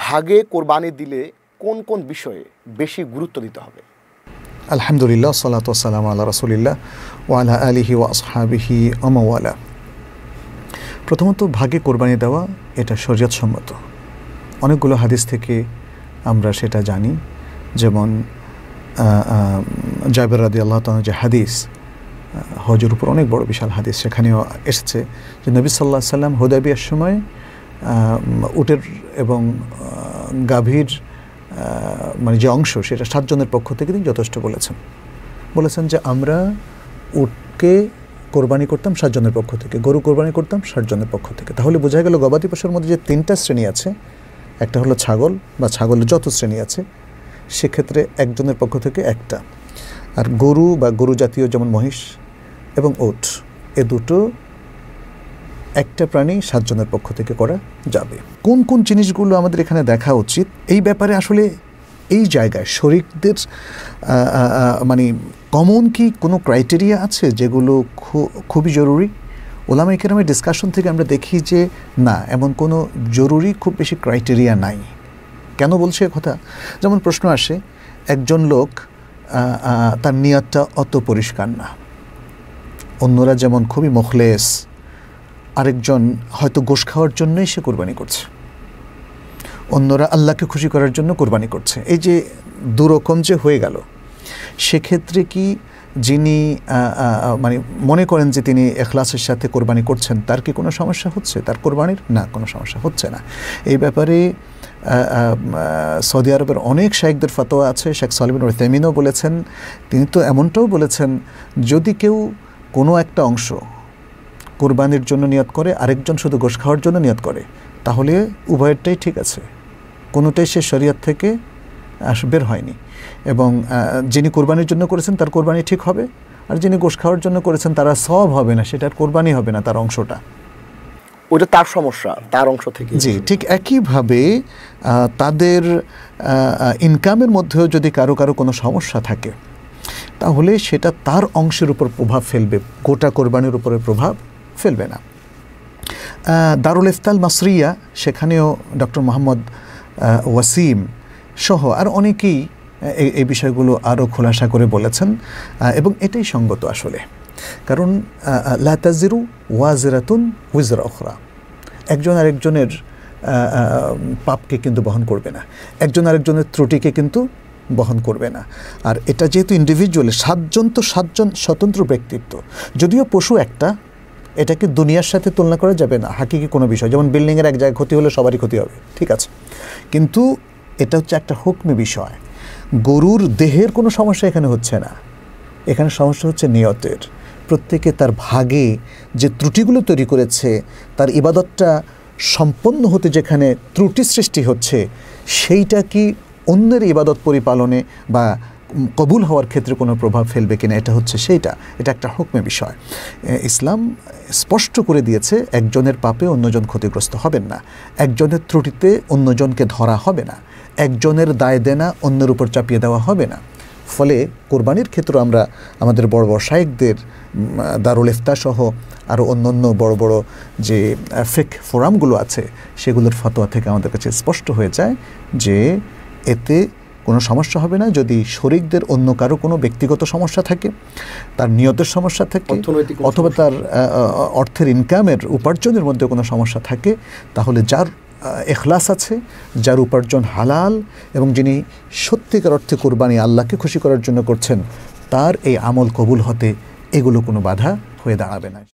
ভাগে কোরবানি দিলে কোন কোন বিষয়ে বেশি গুরুত্ব দিতে হবে? আলহামদুলিল্লাহ, সালাতু ওয়াসসালামু আলা রাসূলিল্লাহ ওয়া আলা আলিহি ওয়া আসহাবিহি ওয়া মাওয়ালা। প্রথমত, ভাগে কোরবানি দেওয়া এটা শরীয়তসম্মত। অনেকগুলো হাদিস থেকে আমরা সেটা জানি। যেমন জাবের রাদিয়াল্লাহু তাআলা যে হাদিস, হজের উপর অনেক বড় বিশাল হাদিস, সেখানেও এসেছে যে নবী সাল্লাল্লাহু আলাইহি ওয়াসাল্লাম হুদায়বিয়ার সময় উটের এবং গাভীর মানে যে অংশ, সেটা 7 জনের পক্ষ থেকে তিনি যথেষ্ট বলেছেন যে আমরা উটকে কোরবানি করতাম 7 জনের পক্ষ থেকে, গরু কোরবানি করতাম 60 জনের পক্ষ থেকে। তাহলে বোঝা গেল গবাদি পশুর মধ্যে যে 3টা শ্রেণী আছে, একটা হলো ছাগল বা ছাগলের যত শ্রেণী আছে সেক্ষেত্রে একজনের পক্ষ থেকে একটা, আর গরু বা গরু জাতীয় যেমন মহিষ এবং ওট, এ দুটো একটা প্রাণী 7 জনের পক্ষ থেকে করা যাবে। কোন কোন জিনিসগুলো আমাদের এখানে দেখা উচিত এই ব্যাপারে আসলে এই জায়গায় শরীকদের মানে কমন কি কোনো ক্রাইটেরিয়া আছে যেগুলো খুবই জরুরি? ওলামায়ে কেরামের ডিসকাশন থেকে আমরা দেখি যে না, এমন কোনো জরুরি খুব বেশি ক্রাইটেরিয়া নাই। কেন বলছে কথা? যেমন প্রশ্ন আসে, একজন লোক তার নিয়তটা অত পরিষ্কার না, অন্যরা যেমন খুবই মুখলেস, আরেকজন হয়তো গোশ খাওয়ার জন্যই সে কোরবানি করছে, অন্যরা আল্লাহকে খুশি করার জন্য কোরবানি করছে। এই যে দুরকম যে হয়ে গেল, সেক্ষেত্রে কি যিনি মানে মনে করেন যে তিনি ইখলাসের সাথে কোরবানি করছেন, তার কি কোনো সমস্যা হচ্ছে তার কোরবানির? না, কোনো সমস্যা হচ্ছে না। এই ব্যাপারে সৌদি আরবের অনেক শাইখদের ফতোয়া আছে। শেখ সালেহ বিন উসাইমিনও বলেছেন, তিনি তো এমনটাও বলেছেন, যদি কেউ কোনো একটা অংশ কোরবানির জন্য নিয়ত করে, আরেকজন শুধু গোশ খাওয়ার জন্য নিয়ত করে, তাহলে উভয়েরটাই ঠিক আছে, কোনোটাই সে শরীয়ত থেকে বের হয়নি। এবং যিনি কোরবানির জন্য করেছেন তার কোরবানি ঠিক হবে, আর যিনি গোশ খাওয়ার জন্য করেছেন তারা সওয়াব হবে না, সেটার কোরবানি হবে না, তার অংশটা, ওইটা তার সমস্যা, তার অংশ থেকে। জি, ঠিক একইভাবে তাদের ইনকামের মধ্যেও যদি কারো কোনো সমস্যা থাকে, তাহলে সেটা তার অংশের উপর প্রভাব ফেলবে, গোটা কোরবানির উপরে প্রভাব ফেলবে না। দারুল ইফতাল মাসরিয়া, সেখানেও ডক্টর মোহাম্মদ ওয়াসিম সহ আর অনেকেই এই বিষয়গুলো আরও খোলাসা করে বলেছেন, এবং এটাই সঙ্গত আসলে। কারণ লা তাজিরু ওয়াজিরাতুন উযরা উখরা, একজন আরেকজনের পাপকে কিন্তু বহন করবে না, একজন আরেকজনের ত্রুটিকে কিন্তু বহন করবে না। আর এটা যেহেতু ইন্ডিভিজুয়াল, 7 জন তো 7 জন স্বতন্ত্র ব্যক্তিত্ব, যদিও পশু একটা, এটাকে দুনিয়ার সাথে তুলনা করা যাবে না, হাকিকি কোনো বিষয়। যেমন বিল্ডিংয়ের এক জায়গায় ক্ষতি হলে সবারই ক্ষতি হবে, ঠিক আছে, কিন্তু এটা হচ্ছে একটা হুকমি বিষয়। গরুর দেহের কোনো সমস্যা এখানে হচ্ছে না, এখানে সমস্যা হচ্ছে নিয়তের। প্রত্যেকে তার ভাগে যে ত্রুটিগুলো তৈরি করেছে, তার ইবাদতটা সম্পন্ন হতে যেখানে ত্রুটি সৃষ্টি হচ্ছে, সেইটা কি অন্যের ইবাদত পরিপালনে বা কবুল হওয়ার ক্ষেত্রে কোনো প্রভাব ফেলবে কিনা, এটা হচ্ছে সেইটা। এটা একটা হুকমে বিষয়। ইসলাম স্পষ্ট করে দিয়েছে, একজনের পাপে অন্যজন ক্ষতিগ্রস্ত হবেন না, একজনের ত্রুটিতে অন্যজনকে ধরা হবে না, একজনের দায় দেনা অন্যের উপর চাপিয়ে দেওয়া হবে না। ফলে কোরবানির ক্ষেত্রে আমরা আমাদের বড় বড় শাইখদের, দারুল ইফতা সহ আরও অন্য বড় বড় যে ফিকহ ফোরামগুলো আছে, সেগুলোর ফতোয়া থেকে আমাদের কাছে স্পষ্ট হয়ে যায় যে এতে কোনো সমস্যা হবে না। যদি শরীকদের অন্য কারো কোনো ব্যক্তিগত সমস্যা থাকে, তার নিয়তের সমস্যা থাকে, অথবা তার অর্থের ইনকামের উপার্জনের মধ্যে কোনো সমস্যা থাকে, তাহলে যার ইখলাস আছে, যার উপার্জন হালাল, এবং যিনি সত্যিকার অর্থে কোরবানি আল্লাহকে খুশি করার জন্য করছেন, তার এই আমল কবুল হতে এগুলো কোনো বাধা হয়ে দাঁড়াবে না।